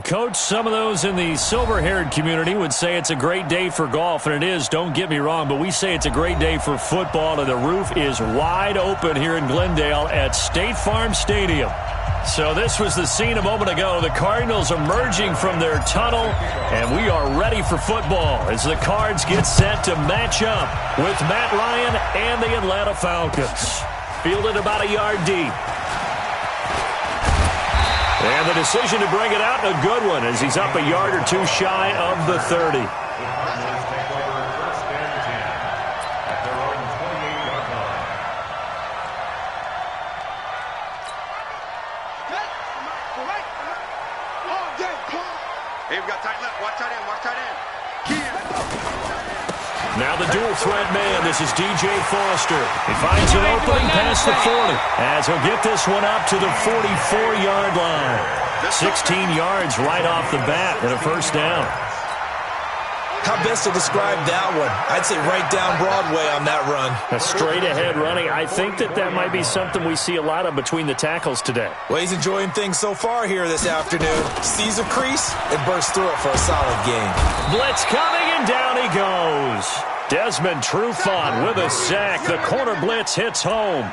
Coach, some of those in the silver-haired community would say it's a great day for golf, and it is, don't get me wrong, but we say it's a great day for football, and the roof is wide open here in Glendale at State Farm Stadium. So this was the scene a moment ago. The Cardinals emerging from their tunnel, and we are ready for football as the Cards get set to match up with Matt Ryan and the Atlanta Falcons. Fielded about a yard deep. And the decision to bring it out, a good one, as he's up a yard or two shy of the 30. Hey, we've got tight left. Watch tight end. Watch tight end. Now the dual threat man. This is DJ Foster. He finds an opening past the 40 as he'll get this one up to the 44-yard line. 16 yards right off the bat and a first down. How best to describe that one? I'd say right down Broadway on that run. A straight-ahead running. I think that might be something we see a lot of between the tackles today. Well, he's enjoying things so far here this afternoon. Sees a crease and bursts through it for a solid gain. Blitz coming, and down he goes. Desmond Trufant with a sack. The corner blitz hits home.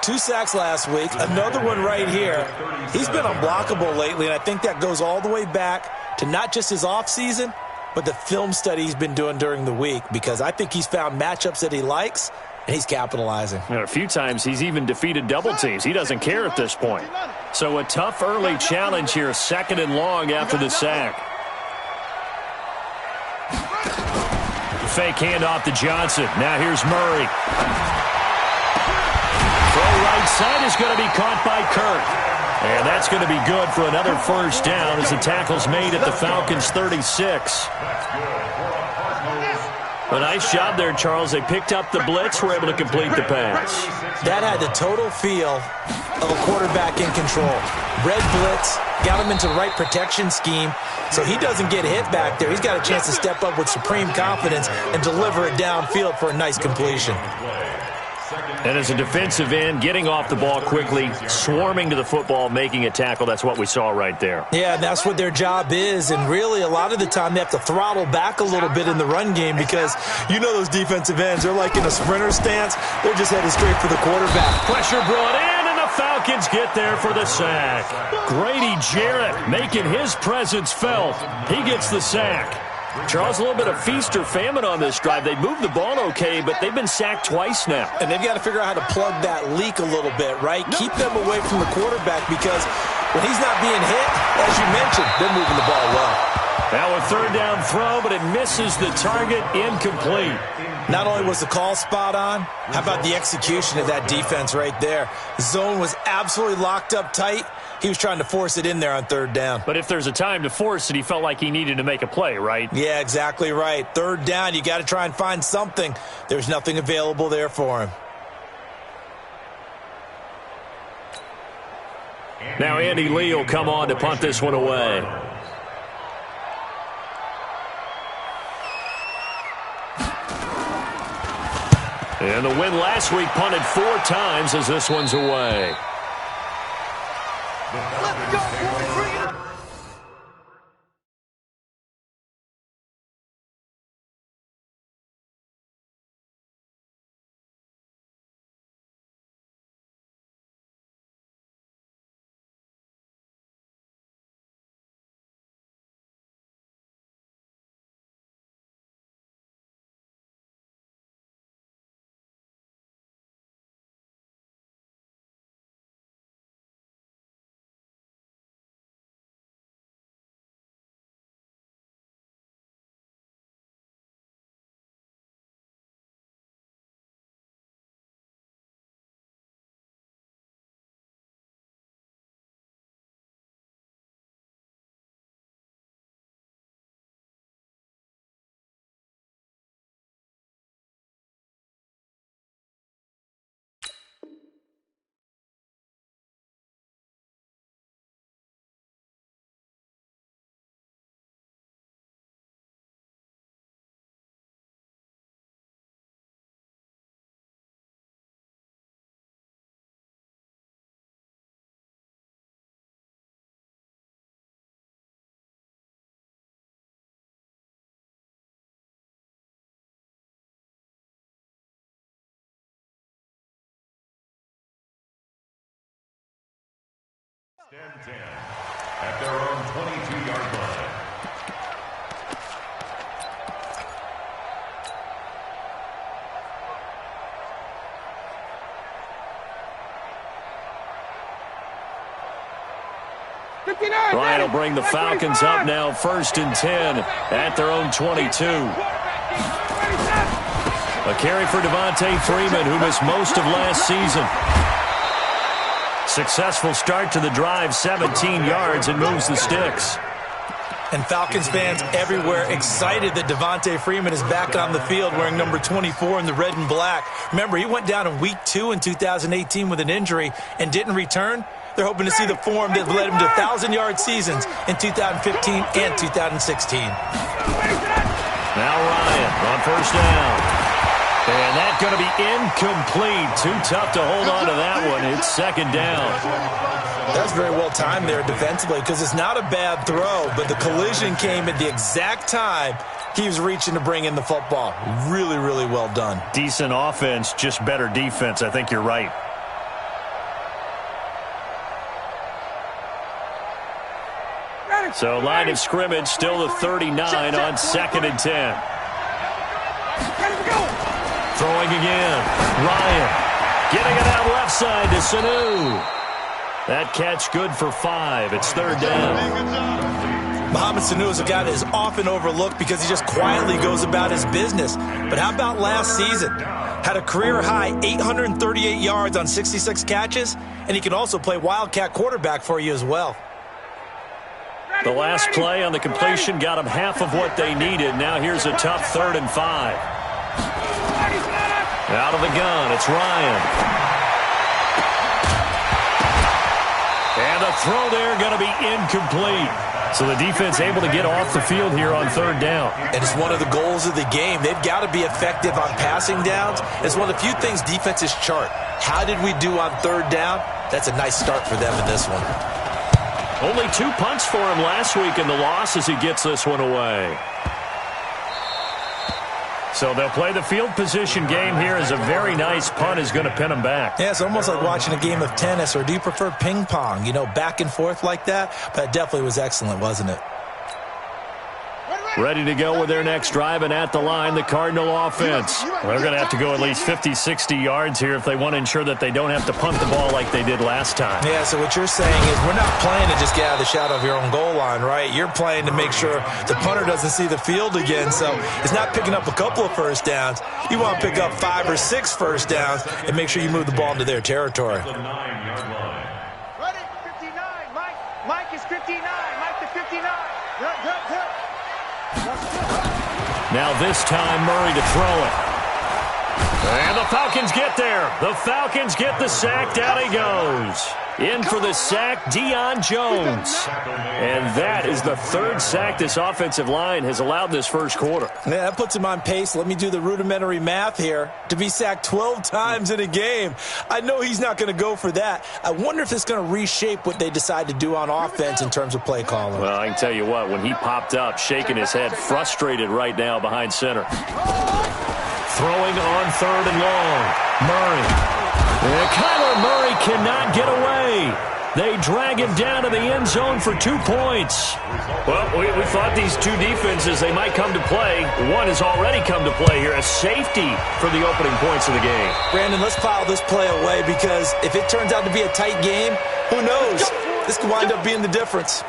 2 sacks last week, another one right here. He's been unblockable lately, and I think that goes all the way back to not just his offseason, but the film study he's been doing during the week, because I think he's found matchups that he likes, and he's capitalizing. And a few times he's even defeated double teams. He doesn't care at this point. So a tough early challenge here, 2nd and long after the sack. Fake handoff to Johnson. Now here's Murray. Throw right side is going to be caught by Kirk. And that's going to be good for another first down as the tackle's made at the Falcons' 36. A nice job there, Charles. They picked up the blitz, were able to complete the pass. That had the total feel of a quarterback in control. Red blitz, got him into the right protection scheme, so he doesn't get hit back there. He's got a chance to step up with supreme confidence and deliver it downfield for a nice completion. And as a defensive end, getting off the ball quickly, swarming to the football, making a tackle, that's what we saw right there. Yeah, and that's what their job is, and really a lot of the time they have to throttle back a little bit in the run game because you know those defensive ends, they're like in a sprinter stance. They're just headed straight for the quarterback. Pressure brought in, and the Falcons get there for the sack. Grady Jarrett making his presence felt. He gets the sack. Charles, a little bit of feast or famine on this drive. They moved the ball okay, but they've been sacked twice now. And they've got to figure out how to plug that leak a little bit, right? Keep them away from the quarterback because when he's not being hit, as you mentioned, they're moving the ball well. Now a 3rd down throw, but it misses the target, incomplete. Not only was the call spot on, how about the execution of that defense right there? The zone was absolutely locked up tight. He was trying to force it in there on 3rd down. But if there's a time to force it, he felt like he needed to make a play, right? Yeah, exactly right. 3rd down, you got to try and find something. There's nothing available there for him. Now Andy Lee will come on to punt this one away. And the win last week punted 4 times as this one's away. Let's go, boys. 10-10 at their own 22-yard line. Ryan will bring the Falcons up now, 1st and 10 at their own 22. A carry for Devontae Freeman, who missed most of last season. Successful start to the drive, 17 yards, and moves the sticks. And Falcons fans everywhere excited that Devontae Freeman is back on the field wearing number 24 in the red and black. Remember, he went down in week 2 in 2018 with an injury and didn't return. They're hoping to see the form that led him to 1,000-yard seasons in 2015 and 2016. Now Ryan on 1st down. And that's going to be incomplete. Too tough to hold on to that one. It's 2nd down. That's very well timed there defensively because it's not a bad throw, but the collision came at the exact time he was reaching to bring in the football. Really, really well done. Decent offense, just better defense. I think you're right. So line of scrimmage still the 39 on 2nd and 10. Throwing again. Ryan getting it out left side to Sanu. That catch good for 5. It's 3rd down. Mohamed Sanu is a guy that is often overlooked because he just quietly goes about his business. But how about last season? Had a career-high 838 yards on 66 catches, and he can also play Wildcat quarterback for you as well. The last play on the completion got them half of what they needed. Now here's a tough 3rd and 5. Out of the gun, it's Ryan. And the throw there going to be incomplete. So the defense able to get off the field here on 3rd down. And it's one of the goals of the game. They've got to be effective on passing downs. It's one of the few things defenses chart. How did we do on 3rd down? That's a nice start for them in this one. Only 2 punts for him last week in the loss as he gets this one away. So they'll play the field position game here as a very nice punt is going to pin them back. Yeah, it's almost like watching a game of tennis, or do you prefer ping pong? You know, back and forth like that? But it definitely was excellent, wasn't it? Ready to go with their next drive, and at the line, the Cardinal offense. They're going to have to go at least 50, 60 yards here if they want to ensure that they don't have to punt the ball like they did last time. Yeah, so what you're saying is we're not playing to just get out of the shadow of your own goal line, right? You're playing to make sure the punter doesn't see the field again, so it's not picking up a couple of first downs. You want to pick up 5 or 6 first downs and make sure you move the ball into their territory. Ready? 59. Mike is 59. Mike to 59. Good. Now this time, Murray to throw it. And the Falcons get there. The Falcons get the sack. Down he goes. In for the sack, Deion Jones. And that is the 3rd sack this offensive line has allowed this first quarter. Yeah, that puts him on pace. Let me do the rudimentary math here. To be sacked 12 times in a game. I know he's not going to go for that. I wonder if it's going to reshape what they decide to do on offense in terms of play calling. Well, I can tell you what, when he popped up, shaking his head, frustrated right now behind center. Throwing on 3rd and long. Murray. And Kyler Murray cannot get away. They drag him down to the end zone for 2 points. Well, we thought these two defenses, they might come to play. One has already come to play here. A safety for the opening points of the game. Brandon, let's file this play away because if it turns out to be a tight game, who knows? This could wind up being the difference.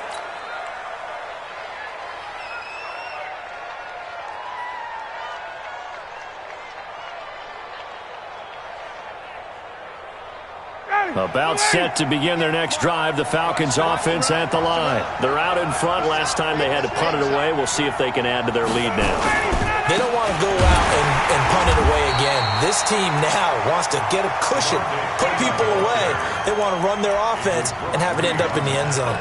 About set to begin their next drive, the Falcons offense at the line. They're out in front. Last time they had to punt it away. We'll see if they can add to their lead now. They don't want to go out and punt it away again. This team now wants to get a cushion, put people away. They want to run their offense and have it end up in the end zone.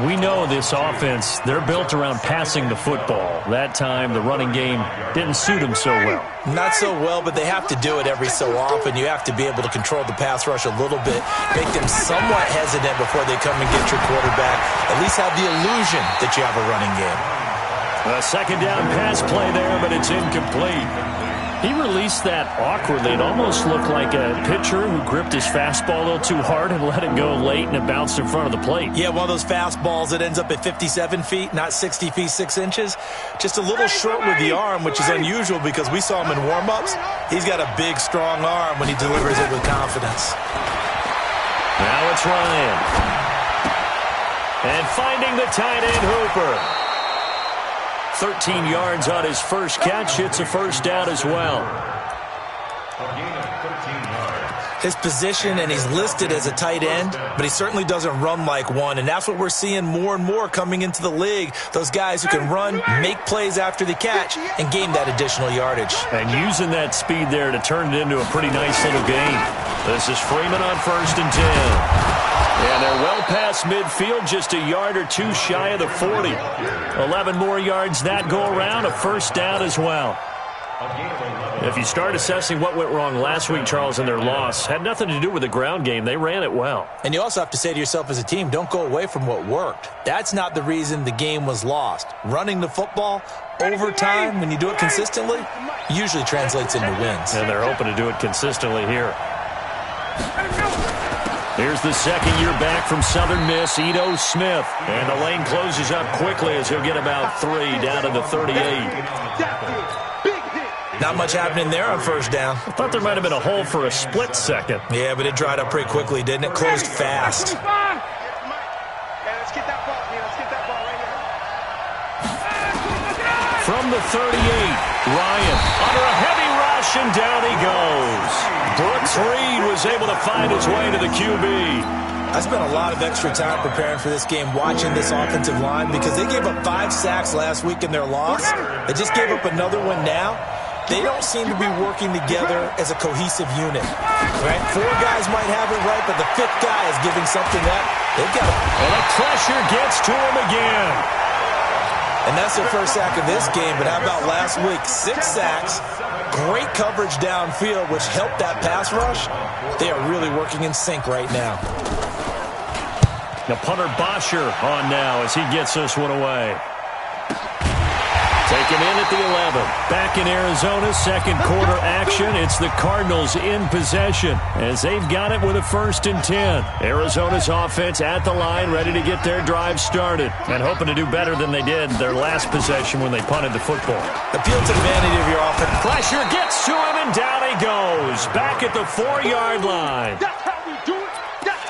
We know this offense, they're built around passing the football. That time, the running game didn't suit them so well. Not so well, but they have to do it every so often. You have to be able to control the pass rush a little bit, make them somewhat hesitant before they come and get your quarterback. At least have the illusion that you have a running game. A 2nd down pass play there, but it's incomplete. He released that awkwardly. It almost looked like a pitcher who gripped his fastball a little too hard and let it go late, and it bounced in front of the plate. Yeah, one of those fastballs that ends up at 57 feet, not 60 feet, 6 inches. Just a little short with the arm, which is unusual because we saw him in warm-ups. He's got a big, strong arm when he delivers it with confidence. Now it's Ryan. And finding the tight end, Hooper. 13 yards on his first catch. It's a first down as well. His position, and he's listed as a tight end, but he certainly doesn't run like one, and that's what we're seeing more and more coming into the league. Those guys who can run, make plays after the catch, and gain that additional yardage. And using that speed there to turn it into a pretty nice little game. This is Freeman on 1st and 10. And they're well past midfield, just a yard or two shy of the 40. 11 more yards that go around, a first down as well. If you start assessing what went wrong last week, Charles, in their loss, had nothing to do with the ground game. They ran it well. And you also have to say to yourself as a team, don't go away from what worked. That's not the reason the game was lost. Running the football over time, when you do it consistently, usually translates into wins. And they're hoping to do it consistently here. Here's the second year back from Southern Miss, Ito Smith. And the lane closes up quickly as he'll get about 3 down to the 38. Not much happening there on first down. I thought there might have been a hole for a split second. Yeah, but it dried up pretty quickly, didn't it? Closed fast. From the 38, Ryan under a heavy rush, and down he goes. Brooks Reed was able to find his way to the QB. I spent a lot of extra time preparing for this game watching this offensive line because they gave up 5 sacks last week in their loss. They just gave up another one now. They don't seem to be working together as a cohesive unit. Right? 4 guys might have it right, but the 5th guy is giving something up. They've got it. And the pressure gets to him again. And that's their first sack of this game, but how about last week? 6 sacks, great coverage downfield, which helped that pass rush. They are really working in sync right now. Now punter Bosher on now as he gets this one away. Taken in at the 11. Back in Arizona, second quarter action. It's the Cardinals in possession as they've got it with a 1st and 10. Arizona's offense at the line, ready to get their drive started and hoping to do better than they did their last possession when they punted the football. Appeal to the vanity of your offense. Pressure gets to him, and down he goes. Back at the 4-yard line.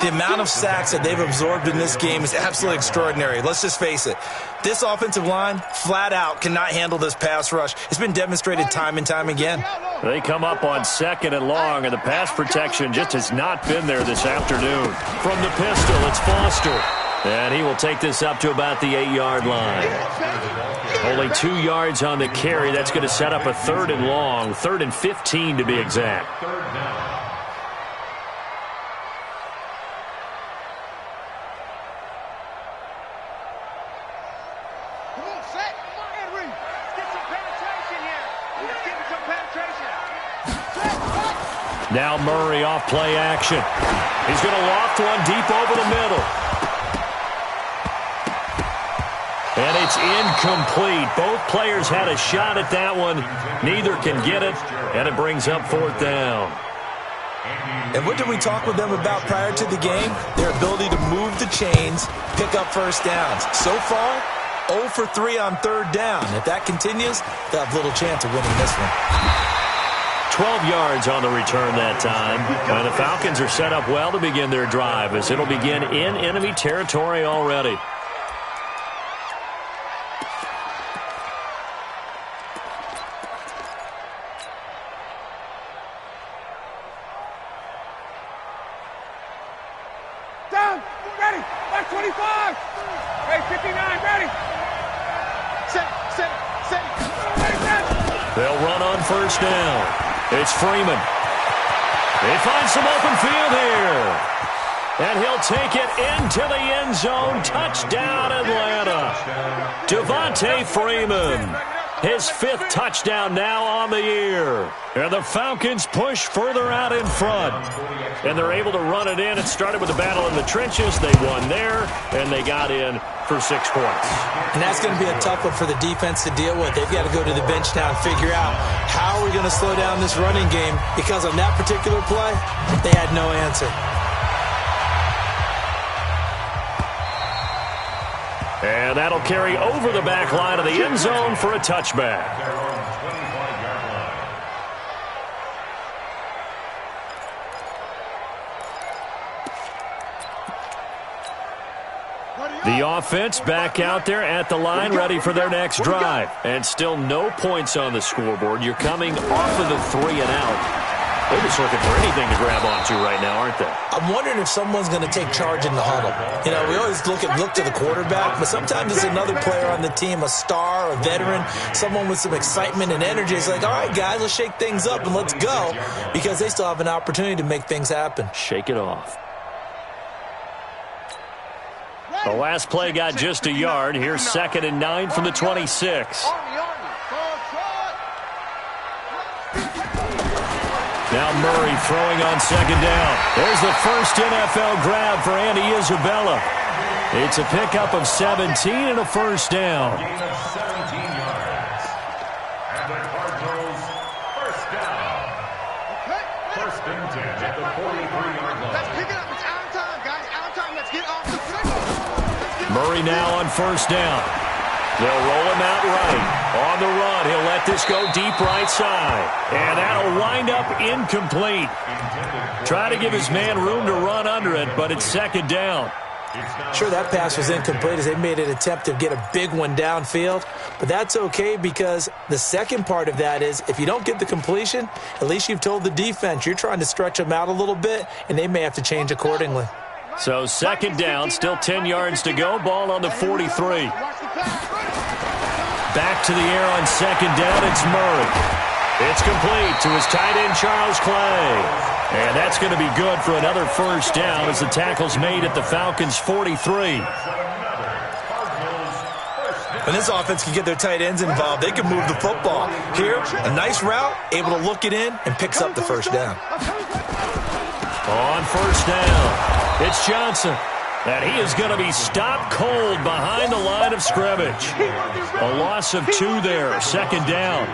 The amount of sacks that they've absorbed in this game is absolutely extraordinary. Let's just face it. This offensive line, flat out, cannot handle this pass rush. It's been demonstrated time and time again. They come up on 2nd and long, and the pass protection just has not been there this afternoon. From the pistol, it's Foster. And he will take this up to about the 8-yard line. Only 2 yards on the carry. That's going to set up a 3rd and long, 3rd and 15 to be exact. Now Murray off play action. He's going to loft one deep over the middle. And it's incomplete. Both players had a shot at that one. Neither can get it, and it brings up 4th down. And what did we talk with them about prior to the game? Their ability to move the chains, pick up first downs. So far, 0 for 3 on 3rd down. If that continues, they'll have little chance of winning this one. 12 yards on the return that time. And the Falcons are set up well to begin their drive as it'll begin in enemy territory already. Down, ready, back 25. Hey, 59, ready. Set. They'll run on 1st down. It's Freeman. They find some open field here. And he'll take it into the end zone. Touchdown, Atlanta. Devontae Freeman. His 5th touchdown now on the year. And the Falcons push further out in front. And they're able to run it in. It started with a battle in the trenches. They won there, and they got in for 6 points. And that's going to be a tough one for the defense to deal with. They've got to go to the bench now and figure out how are we going to slow down this running game, because on that particular play, they had no answer. And that'll carry over the back line of the end zone for a touchback. The offense back out there at the line, ready for their next drive. And still no points on the scoreboard. You're coming off of the 3 and out. They're just looking for anything to grab onto right now, aren't they? I'm wondering if someone's going to take charge in the huddle. You know, we always look to the quarterback, but sometimes it's another player on the team, a star, a veteran, someone with some excitement and energy. It's like, all right, guys, let's shake things up and let's go, because they still have an opportunity to make things happen. Shake it off. The last play got just a yard. Here's 2nd and 9 from the 26. Now Murray throwing on 2nd down. There's the first NFL grab for Andy Isabella. It's a pickup of 17 and a first down. Gain of 17 yards. And the Cardinals first down. First and 10 at the 43-yard line. Let's pick it up. It's out of time, guys. Out of time. Let's get off the field. Murray now on first down. They'll roll him out right. On the run, he'll let this go deep right side. And that'll wind up incomplete. Try to give his man room to run under it, but it's 2nd down. Sure, that pass was incomplete as they made an attempt to get a big one downfield, but that's okay, because the second part of that is if you don't get the completion, at least you've told the defense you're trying to stretch them out a little bit, and they may have to change accordingly. So 2nd down, still 10 yards to go, ball on the 43. Back to the air on 2nd down, it's Murray. It's complete to his tight end, Charles Clay. And that's going to be good for another first down as the tackle's made at the Falcons' 43. When this offense can get their tight ends involved, they can move the football. Here, a nice route, able to look it in, and picks up the first down. On first down, it's Johnson. And he is going to be stopped cold behind the line of scrimmage. A loss of 2 there, 2nd down.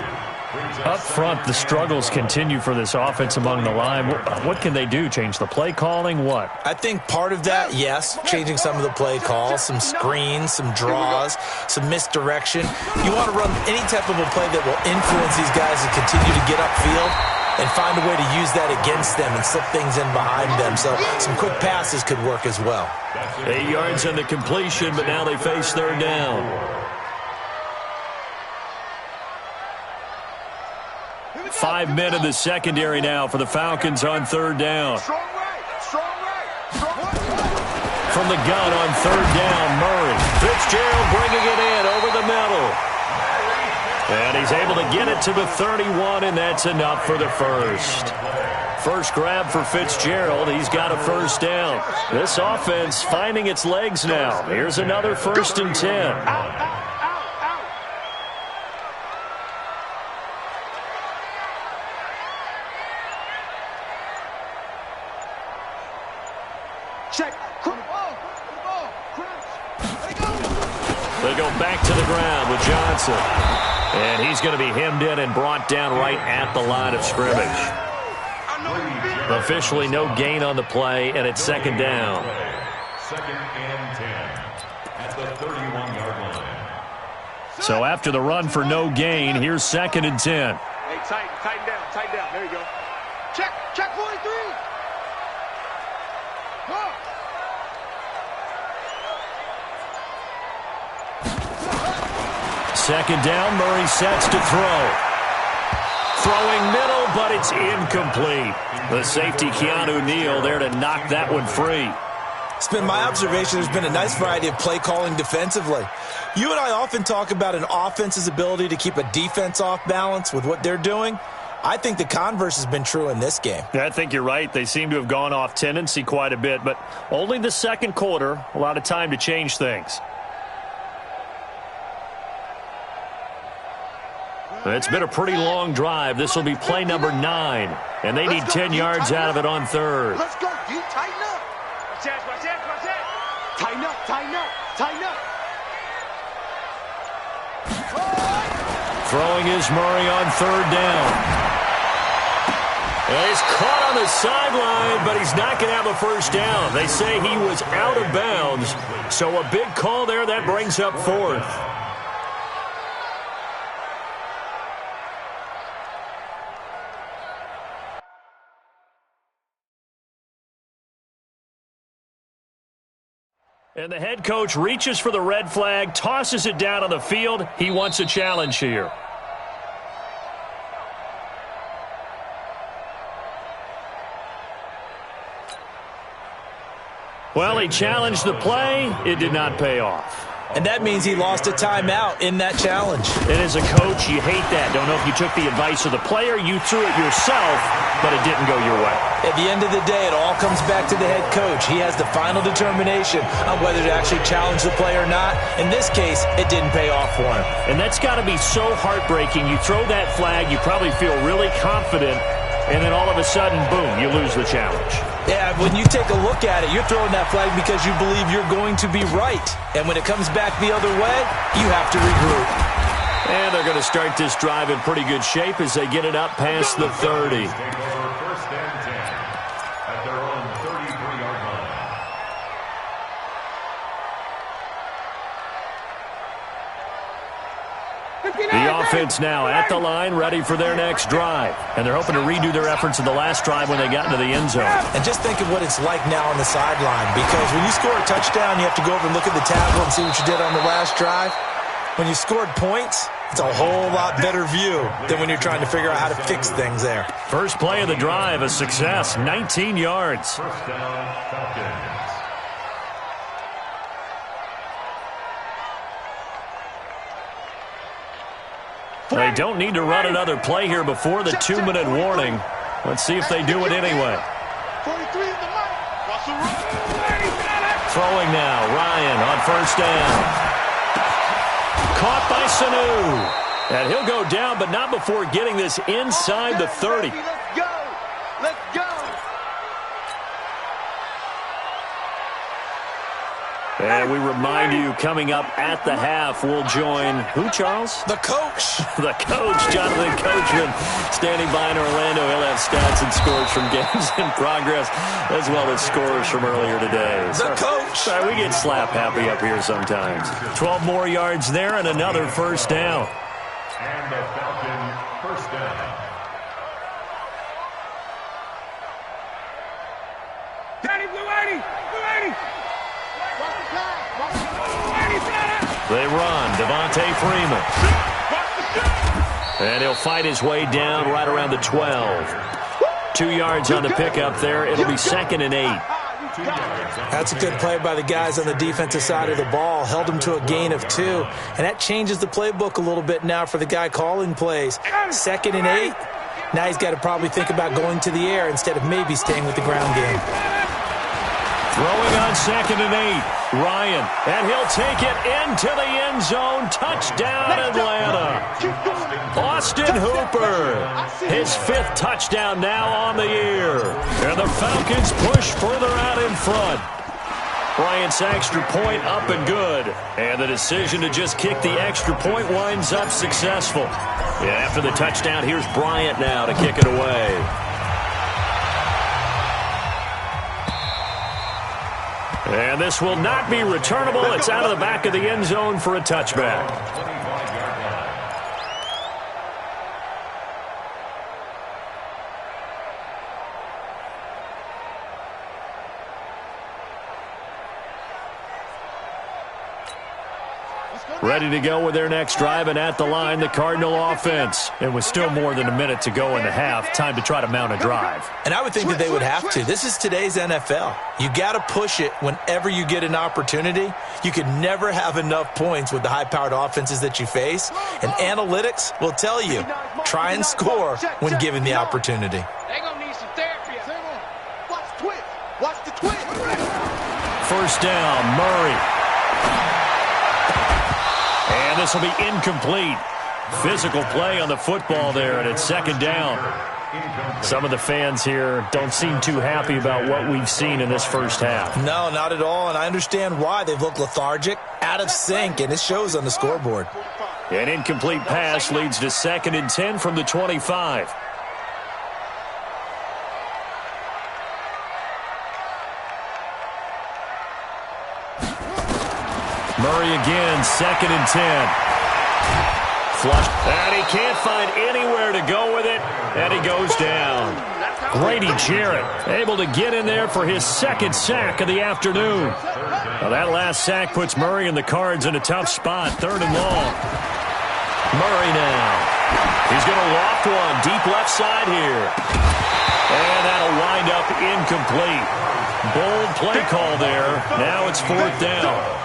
Up front, the struggles continue for this offense among the line. What can they do? Change the play calling? What? I think part of that, yes, changing some of the play calls, some screens, some draws, some misdirection. You want to run any type of a play that will influence these guys to continue to get upfield and find a way to use that against them and slip things in behind them. So some quick passes could work as well. 8 yards on the completion, but now they face 3rd down. Five men in the secondary now for the Falcons on 3rd down. From the gun on 3rd down, Murray. Fitzgerald bringing it in over the middle. And he's able to get it to the 31, and that's enough for the first. First grab for Fitzgerald. He's got a first down. This offense finding its legs now. Here's another 1st and 10. Check. They go back to the ground with Johnson. And he's going to be hemmed in and brought down right at the line of scrimmage. Officially no gain on the play, and it's 2nd down. 2nd and 10 at the 31-yard line. So after the run for no gain, here's 2nd and 10. Hey, tighten down. There you go. Check 43. Huh. Second down, Murray sets to throw. Throwing middle, but it's incomplete. The safety, Keanu Neal, there to knock that one free. It's been my observation there's been a nice variety of play calling defensively. You and I often talk about an offense's ability to keep a defense off balance with what they're doing. I think the converse has been true in this game. Yeah, I think you're right. They seem to have gone off tendency quite a bit, but only the second quarter, a lot of time to change things. It's been a pretty long drive. This will be play number 9, and they need 10 yards out of it on third. Let's go, D. Tighten up. Watch that. Tighten up, tighten up, tighten up. Throwing is Murray on third down. And he's caught on the sideline, but he's not going to have a first down. They say he was out of bounds, so a big call there. That brings up fourth. And the head coach reaches for the red flag, tosses it down on the field. He wants a challenge here. Well, he challenged the play. It did not pay off. And that means he lost a timeout in that challenge. And as a coach, you hate that. Don't know if you took the advice of the player, you threw it yourself, but it didn't go your way. At the end of the day, it all comes back to the head coach. He has the final determination on whether to actually challenge the play or not. In this case, it didn't pay off for him. And that's got to be so heartbreaking. You throw that flag, you probably feel really confident, and then all of a sudden, boom, you lose the challenge. Yeah, when you take a look at it, you're throwing that flag because you believe you're going to be right. And when it comes back the other way, you have to regroup. And they're going to start this drive in pretty good shape as they get it up past the 30. First and 10 at their own 33-yard line. The offense now at the line, ready for their next drive. And they're hoping to redo their efforts in the last drive when they got into the end zone. And just think of what it's like now on the sideline, because when you score a touchdown, you have to go over and look at the tablet and see what you did on the last drive. When you scored points, it's a whole lot better view than when you're trying to figure out how to fix things there. First play of the drive, a success, 19 yards. First down, Falcons. They don't need to run another play here before the 2-minute warning. Let's see if they do it anyway. 43 in the mic. Russell. Throwing now, Ryan on first down. Caught by Sanu. And he'll go down, but not before getting this inside the 30. Let's go. Let's go. And we remind you, coming up at the half, we'll join who, Charles? The coach. The coach, Jonathan Coachman, standing by in Orlando. He'll have stats and scores from games in progress, as well as scores from earlier today. The coach. Sorry, we get slap happy up here sometimes. 12 more yards there and another first down. And the Falcon first down. Daddy, Blue 80. Blue 80. They run, Devontae Freeman. And he'll fight his way down right around the 12. 2 yards on the pickup there. It'll be 2nd and 8. That's a good play by the guys on the defensive side of the ball. Held them to a gain of 2. And that changes the playbook a little bit now for the guy calling plays. 2nd and 8. Now he's got to probably think about going to the air instead of maybe staying with the ground game. Throwing on 2nd and 8. Ryan, and he'll take it into the end zone. Touchdown, Atlanta. Austin Hooper, his 5th touchdown now on the year. And the Falcons push further out in front. Bryant's extra point up and good. And the decision to just kick the extra point winds up successful. Yeah, after the touchdown, here's Bryant now to kick it away. And this will not be returnable. It's out of the back of the end zone for a touchback. Ready to go with their next drive, and at the line, the Cardinal offense. And with still more than a minute to go in the half, time to try to mount a drive. And I would think that they would have to. This is today's NFL. You got to push it whenever you get an opportunity. You could never have enough points with the high-powered offenses that you face. And analytics will tell you, try and score when given the opportunity. They're going to need some therapy. Watch the twist. Watch the twist. First down, Murray. And this will be incomplete. Physical play on the football there, and it's second down. Some of the fans here don't seem too happy about what we've seen in this first half. No, not at all, and I understand why. They've looked lethargic, out of sync, and it shows on the scoreboard. An incomplete pass leads to 2nd and 10 from the 25. Murray again, 2nd and 10. Flush, and he can't find anywhere to go with it, and he goes down. Grady Jarrett able to get in there for his 2nd sack of the afternoon. Well, that last sack puts Murray and the Cards in a tough spot, 3rd and long. Murray now. He's going to loft one deep left side here. And that'll wind up incomplete. Bold play call there. Now it's 4th down.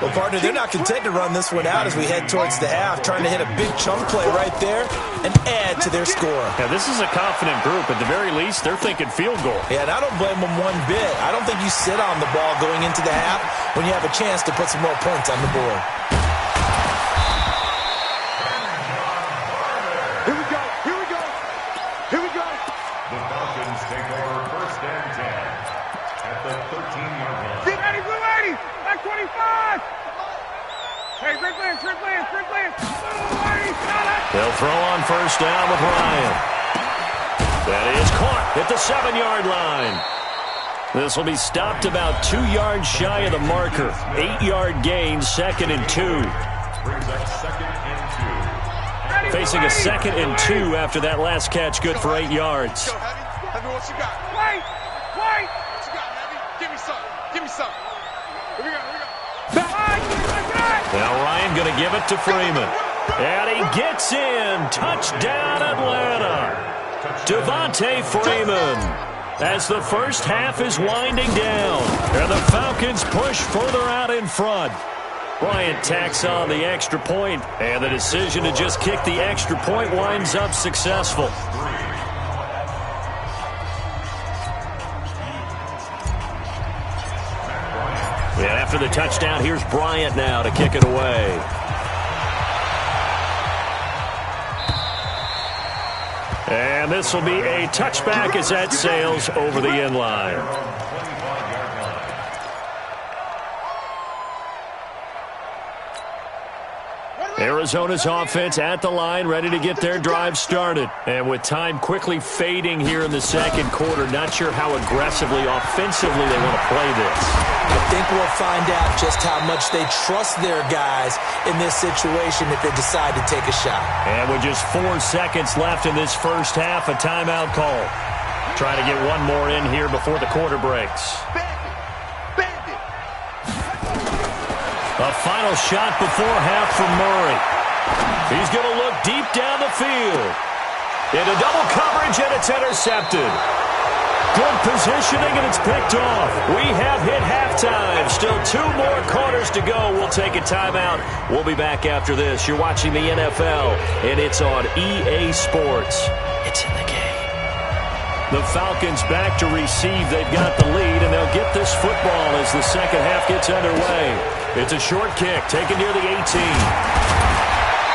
Well, partner, they're not content to run this one out as we head towards the half, trying to hit a big chunk play right there and add to their score. Yeah, this is a confident group. At the very least, they're thinking field goal. Yeah, and I don't blame them one bit. I don't think you sit on the ball going into the half when you have a chance to put some more points on the board. Here we go. Here we go. Here we go. The Falcons take over 1st and 10 at the 13-yard line. Get ready, blue 80. Back 25. Hey, Rick Lance. They'll throw on 1st down with Ryan. That is caught at the 7-yard line. This will be stopped about 2 yards shy of the marker. 8-yard gain, 2nd and 2. Brings up 2nd and 2. Facing a 2nd and 2 after that last catch, good for 8 yards. Go, Heavy, what you got? Wait. What you got, Heavy? Give me some. Here we go. Now Ryan going to give it to Freeman. And he gets in. Touchdown, Atlanta. Devontae Freeman. As the first half is winding down. And the Falcons push further out in front. Bryant tacks on the extra point, and the decision to just kick the extra point winds up successful. And after the touchdown, here's Bryant now to kick it away. And this will be a touchback as that sails over the end line. Arizona's offense at the line, ready to get their drive started. And with time quickly fading here in the second quarter, not sure how aggressively, offensively they want to play this. I think we'll find out just how much they trust their guys in this situation if they decide to take a shot. And with just 4 seconds left in this first half, a timeout call. Trying to get one more in here before the quarter breaks. A final shot before half from Murray. He's going to look deep down the field. Into double coverage, and it's intercepted. Good positioning, and it's picked off. We have hit halftime. Still 2 more quarters to go. We'll take a timeout. We'll be back after this. You're watching the NFL, and it's on EA Sports. It's in the game. The Falcons back to receive. They've got the lead, and they'll get this football as the second half gets underway. It's a short kick, taken near the 18.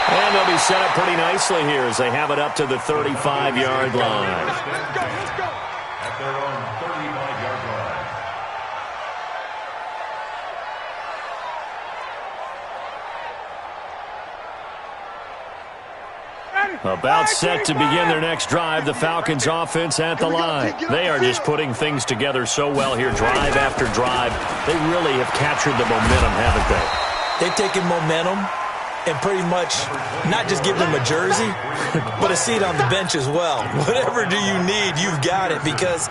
And they'll be set up pretty nicely here as they have it up to the 35-yard line. Let's go. At their own 35-yard line. About set to begin their next drive, the Falcons offense at the line. They are just putting things together so well here, drive after drive. They really have captured the momentum, haven't they? They've taken momentum and pretty much not just give them a jersey, but a seat on the bench as well. Whatever do you need, you've got it, because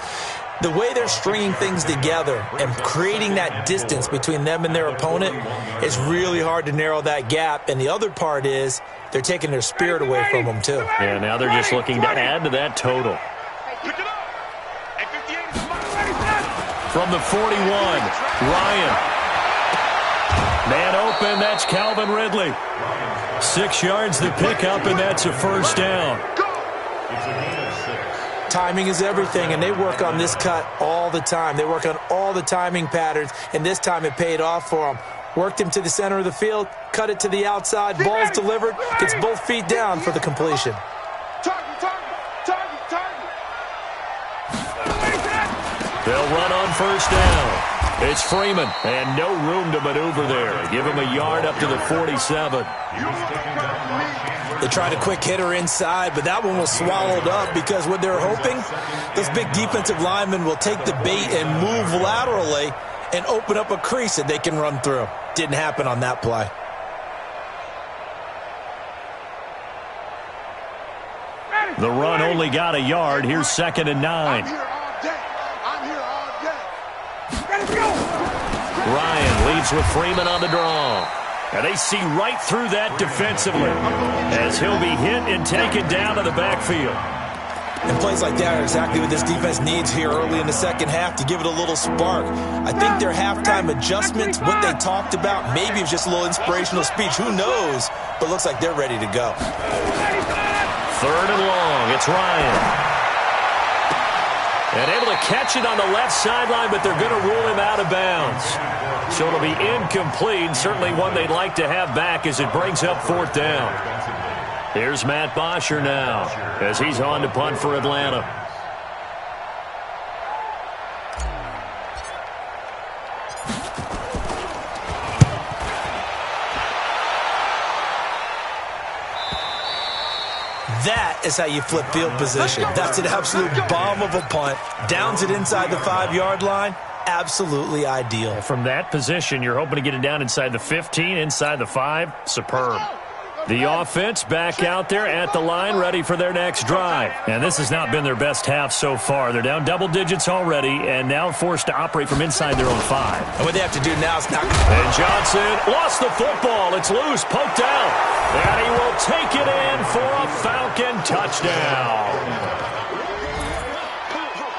the way they're stringing things together and creating that distance between them and their opponent is really hard to narrow that gap. And the other part is they're taking their spirit away from them, too. Yeah, now they're just looking to add to that total. From the 41, Ryan. Man open, that's Calvin Ridley. 6 yards the pickup, and that's a first down. It's a gain of 6. Timing is everything, and they work on this cut all the time. They work on all the timing patterns, and this time it paid off for them. Worked him to the center of the field, cut it to the outside, ball's delivered, gets both feet down for the completion. They'll run on first down. It's Freeman, and no room to maneuver there. Give him a yard up to the 47. They tried a quick hitter inside, but that one was swallowed up because what they're hoping, this big defensive lineman will take the bait and move laterally and open up a crease that they can run through. Didn't happen on that play. The run only got a yard. Here's 2nd and 9. Ryan leads with Freeman on the draw. And they see right through that defensively as he'll be hit and taken down to the backfield. And plays like that are exactly what this defense needs here early in the second half to give it a little spark. I think their halftime adjustments, what they talked about, maybe it was just a little inspirational speech. Who knows? But looks like they're ready to go. 3rd and long. It's Ryan. And able to catch it on the left sideline, but they're going to rule him out of bounds. So it'll be incomplete, certainly one they'd like to have back as it brings up 4th down. Here's Matt Bosher now as he's on to punt for Atlanta. That is how you flip field position. That's an absolute bomb of a punt. Downs it inside the 5-yard line. Absolutely ideal. From that position, you're hoping to get it down inside the 15, inside the 5. Superb. The offense back out there at the line, ready for their next drive. And this has not been their best half so far. They're down double digits already and now forced to operate from inside their own 5. And what they have to do now is knock. And Johnson lost the football. It's loose, poked out. And he will take it in for a Falcon touchdown.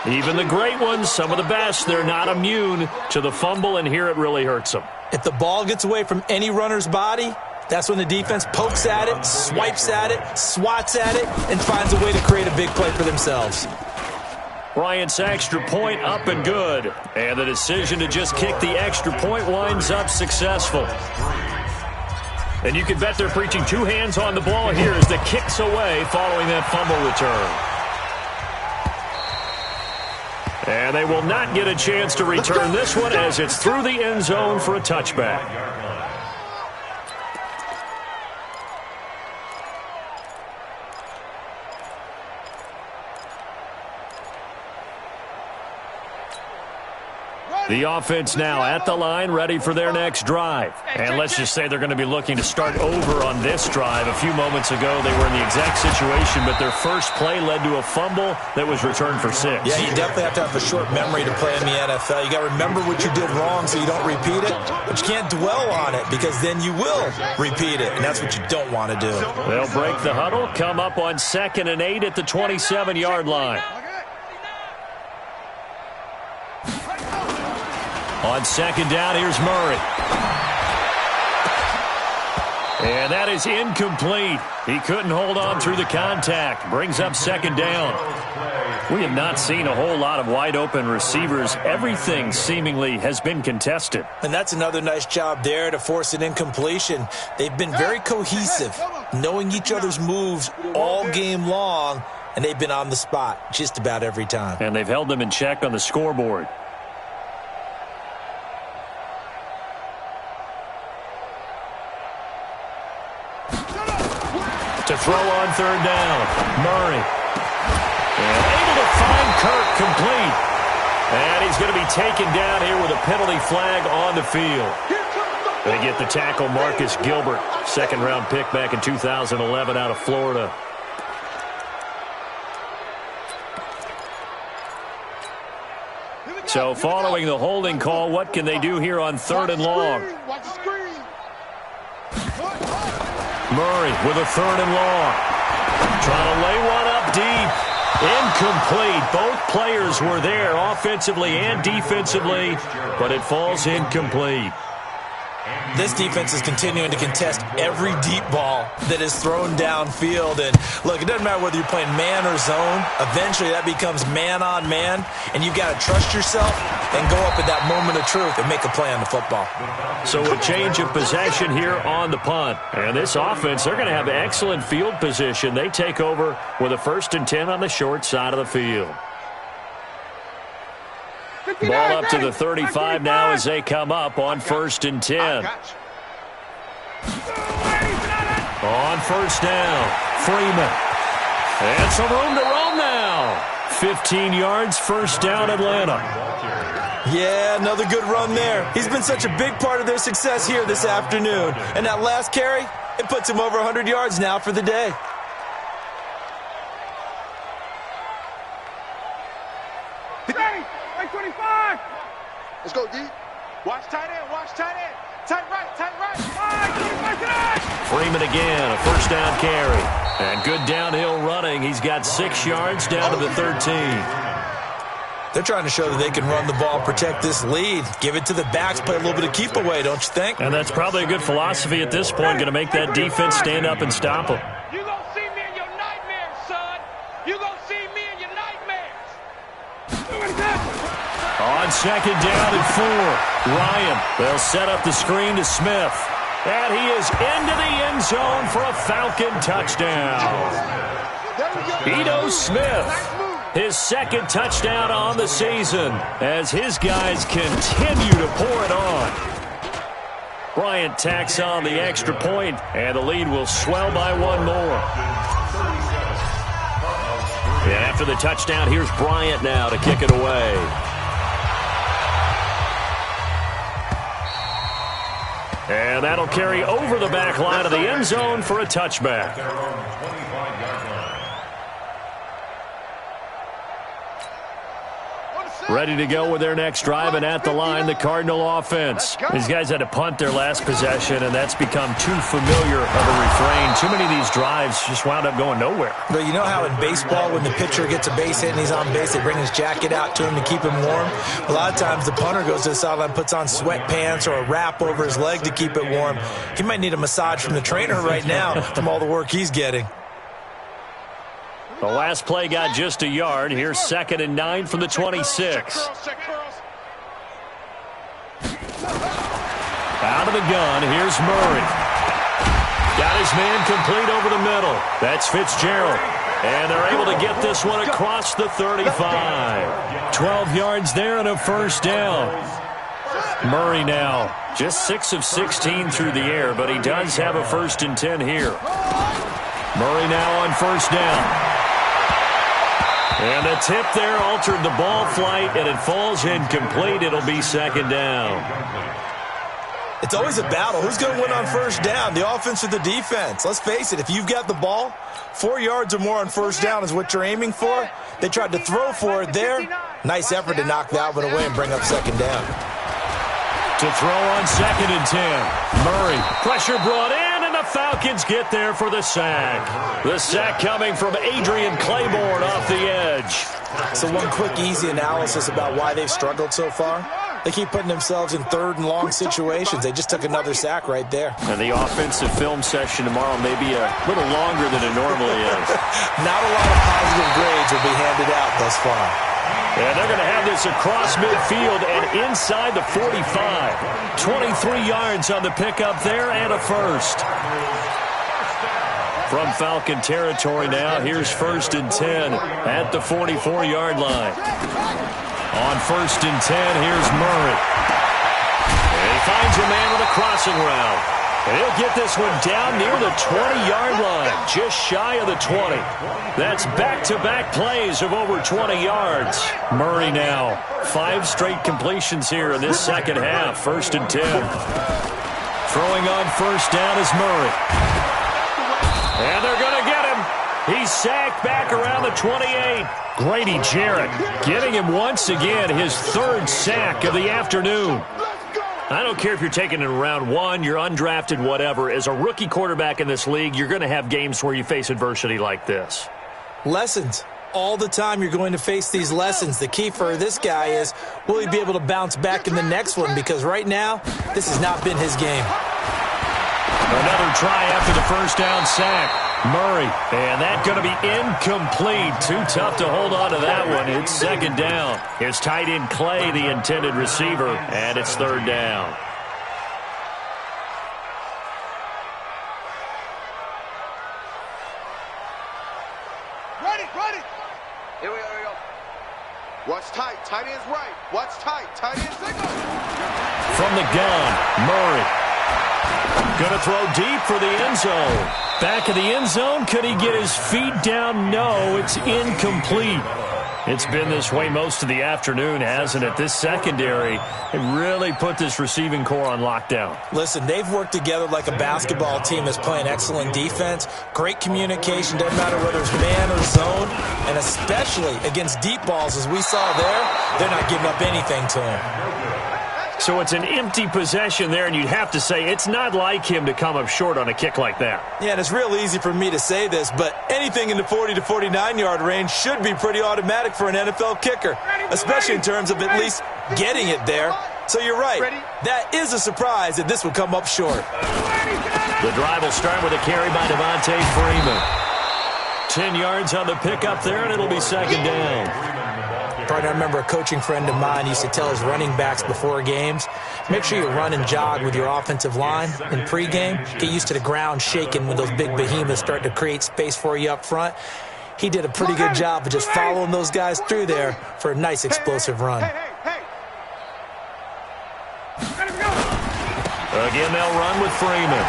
Even the great ones, some of the best, they're not immune to the fumble, and here it really hurts them. If the ball gets away from any runner's body, that's when the defense pokes at it, swipes at it, swats at it, and finds a way to create a big play for themselves. Bryant's extra point up and good. And the decision to just kick the extra point winds up successful. And you can bet they're preaching 2 hands on the ball here as the kick's away following that fumble return. And they will not get a chance to return this one as it's through the end zone for a touchback. The offense now at the line, ready for their next drive. And let's just say they're going to be looking to start over on this drive. A few moments ago, they were in the exact situation, but their first play led to a fumble that was returned for 6. Yeah, you definitely have to have a short memory to play in the NFL. You got to remember what you did wrong so you don't repeat it, but you can't dwell on it because then you will repeat it, and that's what you don't want to do. They'll break the huddle, come up on 2nd and 8 at the 27-yard line. On 2nd down, here's Murray. And that is incomplete. He couldn't hold on through the contact. Brings up 2nd down. We have not seen a whole lot of wide-open receivers. Everything seemingly has been contested. And that's another nice job there to force an incompletion. They've been very cohesive, knowing each other's moves all game long, and they've been on the spot just about every time. And they've held them in check on the scoreboard. To throw on 3rd down, Murray. And able to find Kirk complete. And he's going to be taken down here with a penalty flag on the field. They get the tackle, Marcus Gilbert, 2nd-round pick back in 2011 out of Florida. So following the holding call, what can they do here on 3rd and long? Murray with a 3rd and long. Trying to lay one up deep. Incomplete. Both players were there offensively and defensively, but it falls incomplete. This defense is continuing to contest every deep ball that is thrown downfield. And look, it doesn't matter whether you're playing man or zone. Eventually, that becomes man on man, and you've got to trust yourself and go up at that moment of truth and make a play on the football. So a change of possession here on the punt. And this offense, they're going to have excellent field position. They take over with a 1st and 10 on the short side of the field. Ball up to the 35 now as they come up on 1st and 10. On 1st down, Freeman. And some room to roam now. 15 yards, 1st down, Atlanta. Yeah, another good run there. He's been such a big part of their success here this afternoon. And that last carry, it puts him over 100 yards now for the day. Right 25. Let's go, D. Watch tight end, watch tight end. Tight right, tight right. Freeman again, a 1st down carry. And good downhill running. He's got 6 yards down to the 13. They're trying to show that they can run the ball, protect this lead. Give it to the backs, play a little bit of keep away, don't you think? And that's probably a good philosophy at this point, going to make that defense stand up and stop them. You gonna see me in your nightmares, son. You gonna see me in your nightmares. On 2nd down and 4, Ryan. They'll set up the screen to Smith. And he is into the end zone for a Falcon touchdown. Ito Smith, his 2nd touchdown on the season as his guys continue to pour it on. Bryant tacks on the extra point, and the lead will swell by 1 more. And after the touchdown, here's Bryant now to kick it away. And that'll carry over the back line of the end zone for a touchback. Ready to go with their next drive, and at the line, the Cardinal offense. These guys had to punt their last possession, and that's become too familiar of a refrain. Too many of these drives just wound up going nowhere. But you know how in baseball, when the pitcher gets a base hit and he's on base, they bring his jacket out to him to keep him warm? A lot of times the punter goes to the sideline, puts on sweatpants or a wrap over his leg to keep it warm. He might need a massage from the trainer right now from all the work he's getting. The last play got just a yard. Here's 2nd and 9 from the 26. Out of the gun, here's Murray. Got his man complete over the middle. That's Fitzgerald. And they're able to get this one across the 35. 12 yards there and a 1st down. Murray now just 6 of 16 through the air, but he does have a 1st and 10 here. Murray now on 1st down. And the tip there altered the ball flight, and it falls incomplete. It'll be 2nd down. It's always a battle. Who's going to win on 1st down, the offense or the defense? Let's face it, if you've got the ball, 4 yards or more on 1st down is what you're aiming for. They tried to throw for it there. Nice effort to knock that one away and bring up 2nd down. To throw on 2nd and 10. Murray, pressure brought in, and the Falcons get there for the sack. The sack coming from Adrian Claiborne off the edge. So one quick, easy analysis about why they've struggled so far. They keep putting themselves in 3rd and long situations. They just took another sack right there. And the offensive film session tomorrow may be a little longer than it normally is. Not a lot of positive grades will be handed out thus far. And they're going to have this across midfield and inside the 45. 23 yards on the pickup there and a 1st. From Falcon territory now, here's 1st and 10 at the 44-yard line. On 1st and 10, here's Murray. And he finds a man with a crossing route. And he'll get this one down near the 20-yard line, just shy of the 20. That's back-to-back plays of over 20 yards. Murray now, 5 straight completions here in this second half, 1st and 10. Throwing on 1st down is Murray. And they're going to get him. He's sacked back around the 28. Grady Jarrett getting him once again, his 3rd sack of the afternoon. I don't care if you're taking it in round 1, you're undrafted, whatever. As a rookie quarterback in this league, you're going to have games where you face adversity like this. Lessons. all the time you're going to face these lessons. The key for this guy is, will he be able to bounce back in the next one? Because right now, this has not been his game. Another try after the first down sack. Murray, and that going to be incomplete. Too tough to hold on to that one. It's second down. Here's tight end Clay, the intended receiver, and it's third down. Ready. Here we go. Watch tight. Tight end's right. Watch tight. Tight end's single. From the gun, Murray. Going to throw deep for the end zone. Back of the end zone. Could he get his feet down? No, it's incomplete. It's been this way most of the afternoon, hasn't it? This secondary, it really put this receiving core on lockdown. Listen, they've worked together like a basketball team that's playing excellent defense. Great communication, doesn't matter whether it's man or zone. And especially against deep balls, as we saw there, they're not giving up anything to him. So it's an empty possession there, and you'd have to say it's not like him to come up short on a kick like that. Yeah, and it's real easy for me to say this, but anything in the 40 to 49-yard range should be pretty automatic for an NFL kicker, especially in terms of at least getting it there. So you're right. That is a surprise that this would come up short. The drive will start with a carry by Devontae Freeman. 10 yards on the pickup there, and it'll be second down. I remember a coaching friend of mine used to tell his running backs before games, make sure you run and jog with your offensive line in pregame. Get used to the ground shaking when those big behemoths start to create space for you up front. He did a pretty good job of just following those guys through there for a nice explosive run. Again, they'll run with Freeman.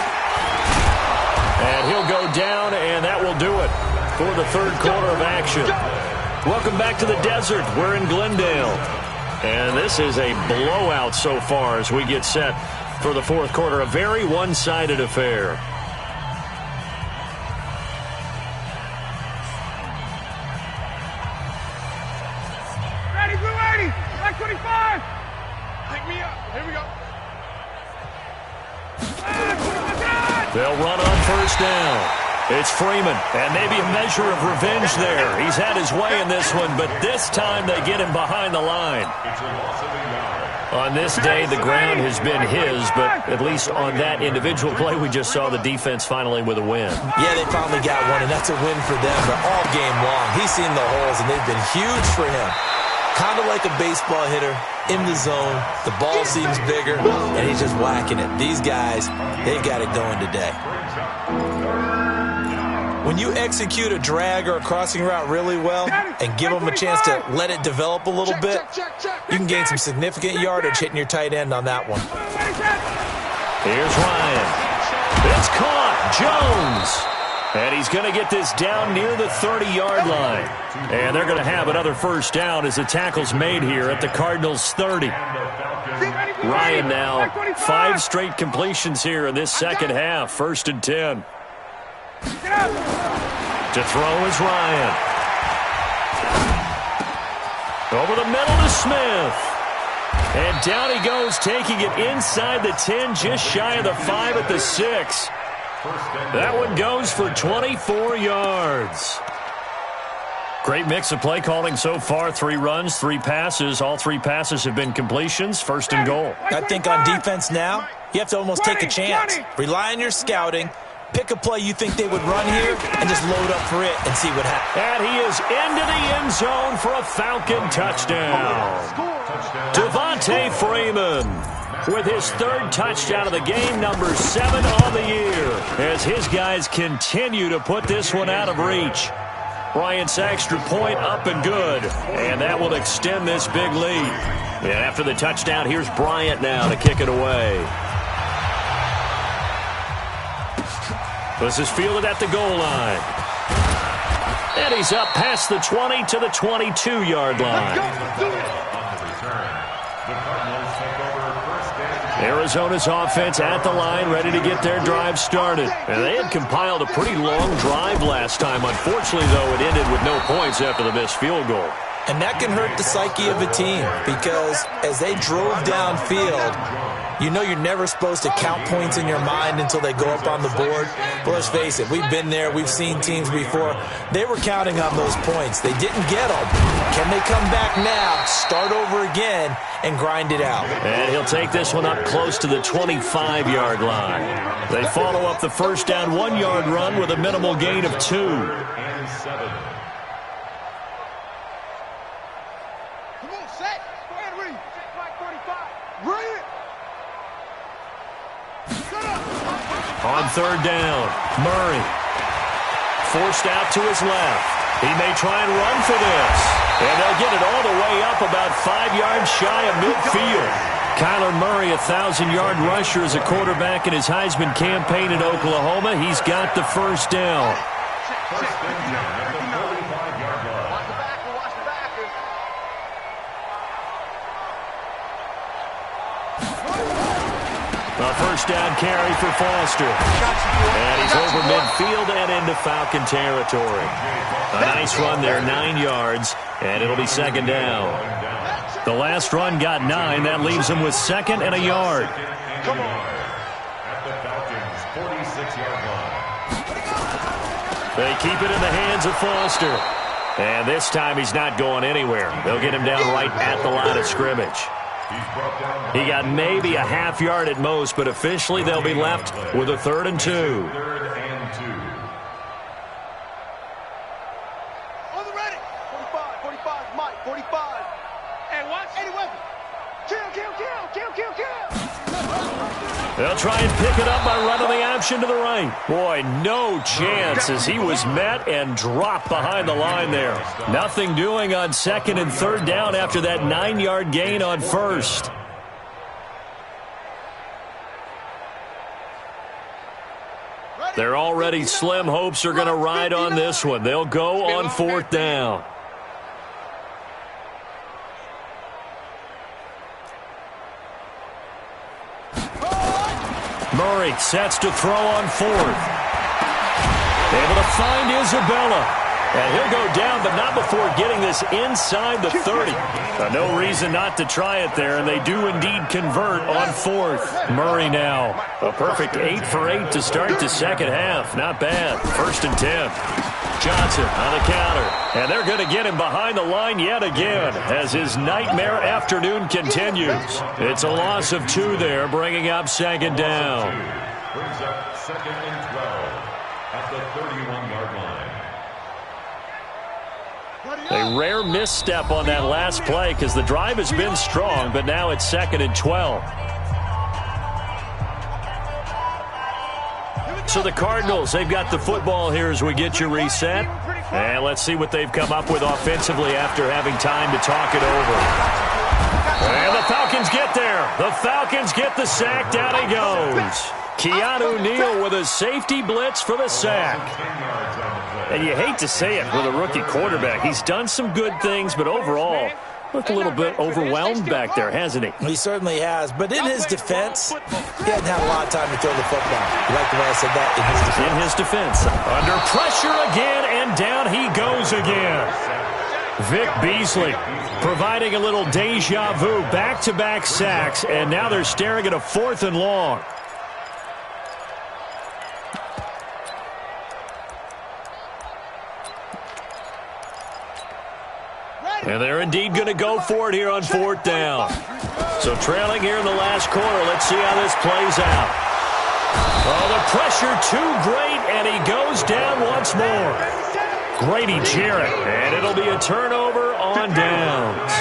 And he'll go down, and that will do it for the third quarter of action. Welcome back to the desert. We're in Glendale. And this is a blowout so far as we get set for the fourth quarter. A very one-sided affair. Ready, blue 80. Black 25. Pick me up. Here we go. They'll run on first down. It's Freeman, and maybe a measure of revenge there. He's had his way in this one, but this time they get him behind the line. On this day, the ground has been his, but at least on that individual play, we just saw the defense finally with a win. Yeah, they finally got one, and that's a win for them, but all game long, he's seen the holes, and they've been huge for him. Kind of like a baseball hitter in the zone. The ball seems bigger, and he's just whacking it. These guys, they've got it going today. When you execute a drag or a crossing route really well and give them a chance to let it develop a little bit, you can gain some significant yardage hitting your tight end on that one. Here's Ryan. It's caught. Jones. And he's going to get this down near the 30-yard line. And they're going to have another first down as the tackle's made here at the Cardinals' 30. Ryan now 5 straight completions here in this second half. First and 10. To throw is Ryan. Over the middle to Smith. And down he goes, taking it inside the 10, just shy of the 5 at the 6. That one goes for 24 yards. Great mix of play calling so far. 3 runs, 3 passes. All 3 passes have been completions. First and goal. I think on defense now, you have to almost take a chance. Rely on your scouting. Pick a play you think they would run here and just load up for it and see what happens. And he is into the end zone for a Falcon touchdown. Devontae Freeman with his 3rd touchdown of the game, number 7 on the year, as his guys continue to put this one out of reach. Bryant's extra point up and good, and that will extend this big lead. And after the touchdown, here's Bryant now to kick it away. This is fielded at the goal line. And he's up past the 20 to the 22-yard line. Arizona's offense at the line, ready to get their drive started. And they had compiled a pretty long drive last time. Unfortunately, though, it ended with no points after the missed field goal. And that can hurt the psyche of a team because as they drove downfield, you know you're never supposed to count points in your mind until they go up on the board. But let's face it, we've been there. We've seen teams before. They were counting on those points. They didn't get them. Can they come back now, start over again, and grind it out? And he'll take this one up close to the 25-yard line. They follow up the first down 1-yard run with a minimal gain of 2. And 7. On third down, Murray. Forced out to his left. He may try and run for this. And they'll get it all the way up about 5 yards shy of midfield. Kyler Murray, 1,000-yard rusher as a quarterback in his Heisman campaign at Oklahoma. He's got the first down. First and 10 at the 45-yard line. Watch the backer, watch the backer. A first down carry for Foster. And he's over midfield and into Falcon territory. A nice run there, 9 yards, and it'll be second down. The last run got 9. That leaves him with second and a yard. Come on. At the Falcons' 46-yard line. They keep it in the hands of Foster. And this time he's not going anywhere. They'll get him down right at the line of scrimmage. He got maybe a half yard at most, but officially they'll be left with a 3rd and 2. 3rd and 2. On the ready. 45, 45, Mike, 45. Hey, watch. 80 weapon. Kill, kill, kill, kill, kill, kill. They'll try and pick it up by running the option to the right. Boy, no chance as he was met and dropped behind the line there. Nothing doing on 2nd and 3rd down after that 9-yard gain on 1st. Their already slim hopes are going to ride on this one. They'll go on 4th down. Murray sets to throw on 4th. Able to find Isabella. And he'll go down, but not before getting this inside the 30. No reason not to try it there, and they do indeed convert on 4th. Murray now. A perfect 8 for 8 to start the second half. Not bad. 1st and 10. Johnson on the counter. And they're going to get him behind the line yet again as his nightmare afternoon continues. It's a loss of 2 there, bringing up second down. Brings up 2nd and 12 at the 31-yard line. A rare misstep on that last play because the drive has been strong, but now it's 2nd and 12. So the Cardinals, they've got the football here as we get you reset. And let's see what they've come up with offensively after having time to talk it over. And the Falcons get there. The Falcons get the sack. Down he goes. Keanu Neal with a safety blitz for the sack. And you hate to say it with a rookie quarterback. He's done some good things, but overall, looked a little bit overwhelmed back there, hasn't he? He certainly has. But in his defense, he hasn't had a lot of time to throw the football. You like the way I said that? In his defense. Under pressure again, and down he goes again. Vic Beasley providing a little deja vu, back-to-back sacks, and now they're staring at a 4th and long. And they're indeed going to go for it here on 4th down. So trailing here in the last quarter. Let's see how this plays out. Oh, the pressure too great, and he goes down once more. Grady Jarrett, and it'll be a turnover on downs.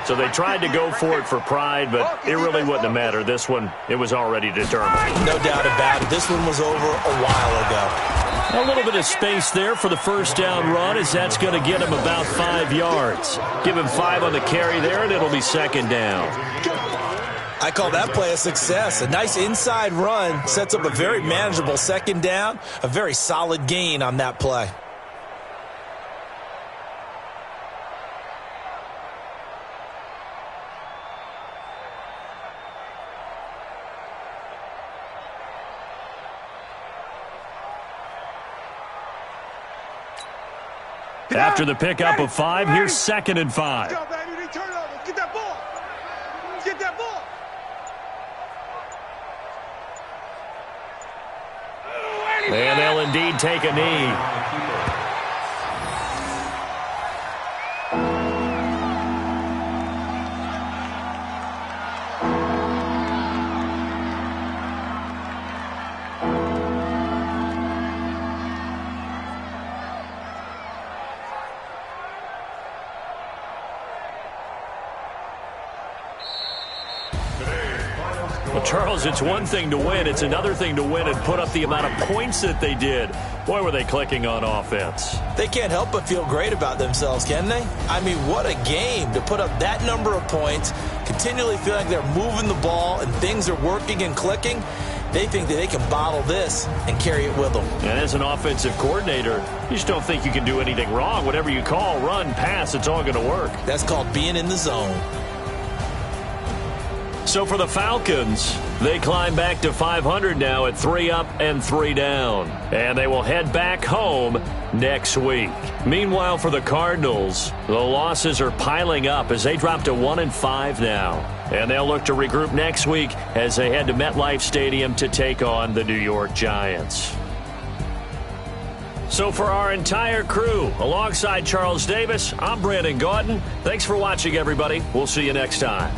So they tried to go for it for pride, but it really wouldn't have mattered. This one, it was already determined. No doubt about it. This one was over a while ago. A little bit of space there for the first down run as that's going to get him about 5 yards. Give him 5 on the carry there, and it'll be second down. I call that play a success. A nice inside run sets up a very manageable second down, a very solid gain on that play. After the pickup of 5, here's 2nd and 5. Let's go, baby. Turn it over. Get that ball. Get that ball. And they'll indeed take a knee. Well, Charles, it's one thing to win. It's another thing to win and put up the amount of points that they did. Boy, were they clicking on offense. They can't help but feel great about themselves, can they? I mean, what a game to put up that number of points, continually feel like they're moving the ball and things are working and clicking. They think that they can bottle this and carry it with them. And as an offensive coordinator, you just don't think you can do anything wrong. Whatever you call, run, pass, it's all going to work. That's called being in the zone. So for the Falcons, they climb back to 500 now at 3 up and 3 down. And they will head back home next week. Meanwhile, for the Cardinals, the losses are piling up as they drop to 1-5 now. And they'll look to regroup next week as they head to MetLife Stadium to take on the New York Giants. So for our entire crew, alongside Charles Davis, I'm Brandon Gaudin. Thanks for watching, everybody. We'll see you next time.